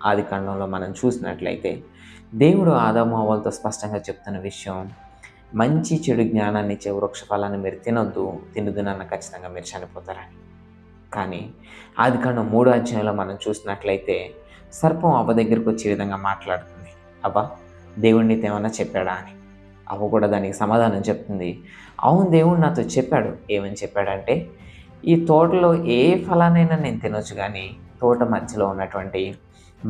ఆదికాండంలో మనం చూసినట్లయితే దేవుడు ఆదాము అవ్వలతో స్పష్టంగా చెప్తున్న విషయం, మంచి చెడు జ్ఞానాన్ని ఇచ్చే వృక్ష ఫలాన్ని మీరు తినొద్దు, తినుదునన్న ఖచ్చితంగా మీరు చనిపోతారని. కానీ ఆదికాండం 3వ అధ్యాయంలో మనం చూసినట్లయితే సర్పం అవ్వ దగ్గరికి వచ్చే విధంగా మాట్లాడుతుంది. అవ్వ, దేవుడు నీతో ఏమన్నా చెప్పాడా అని. అవ్వ కూడా దానికి సమాధానం చెప్తుంది, అవును దేవుడు నాతో చెప్పాడు. ఏమని చెప్పాడంటే, ఈ తోటలో ఏ ఫలానైనా నేను తినొచ్చు, కానీ తోట మధ్యలో ఉన్నటువంటి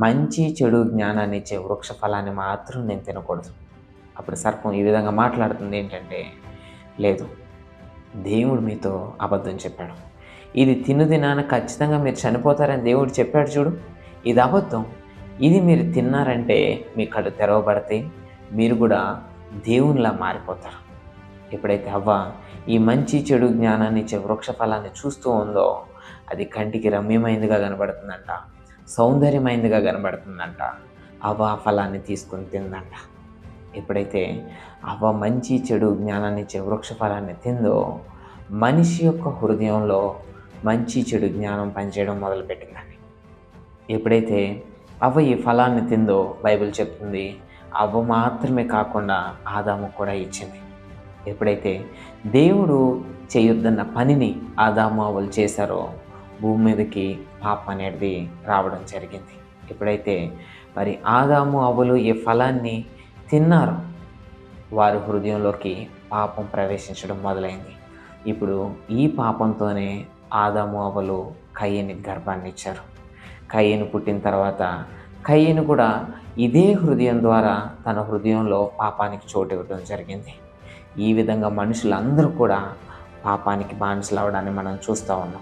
మంచి చెడు జ్ఞానాన్ని ఇచ్చే వృక్ష ఫలాన్ని మాత్రం నేను తినకూడదు. అప్పుడు సర్పం ఈ విధంగా మాట్లాడుతుంది ఏంటంటే, లేదు, దేవుడు మీతో అబద్ధం చెప్పాడు. ఇది తినుదినాన ఖచ్చితంగా మీరు చనిపోతారని దేవుడు చెప్పాడు చూడు, ఇది అబద్ధం. ఇది మీరు తిన్నారంటే మీ కళ్ళు తెరవబడతాయి, మీరు కూడా దేవునిలా మారిపోతారు. ఎప్పుడైతే అవ్వ ఈ మంచి చెడు జ్ఞానాన్ని ఇచ్చే వృక్ష ఫలాన్ని చూస్తూ ఉందో, అది కంటికి రమ్యమైనదిగా కనబడుతుందంట, సౌందర్యమైనదిగా కనబడుతుందంట. అవ్వ ఆ ఫలాన్ని తీసుకొని తిందంట. ఎప్పుడైతే అవ్వ మంచి చెడు జ్ఞానాన్ని ఇచ్చే వృక్ష ఫలాన్ని తిందో, మనిషి యొక్క హృదయంలో మంచి చెడు జ్ఞానం పనిచేయడం మొదలుపెట్టిందండి. ఎప్పుడైతే అవ్వ ఈ ఫలాన్ని తిందో, బైబిల్ చెప్తుంది, అవ్వ మాత్రమే కాకుండా ఆదాము కూడా ఇచ్చింది. ఎప్పుడైతే దేవుడు చేయొద్దన్న పనిని ఆదాము అవ్వలు చేశారో, భూమి మీదకి పాపం అనేది రావడం జరిగింది. ఎప్పుడైతే మరి ఆదాము అవ్వలు ఈ ఫలాన్ని తిన్నారో, వారి హృదయంలోకి పాపం ప్రవేశించడం మొదలైంది. ఇప్పుడు ఈ పాపంతోనే ఆదాము అవ్వలు కయ్యనికి గర్భాన్ని ఇచ్చారు. కయ్యను పుట్టిన తర్వాత కయ్యను కూడా ఇదే హృదయం ద్వారా తన హృదయంలో పాపానికి చోటు ఇవ్వడం జరిగింది. ఈ విధంగా మనుషులందరూ కూడా పాపానికి బానిసలు అవడాన్ని మనం చూస్తూ ఉన్నాం.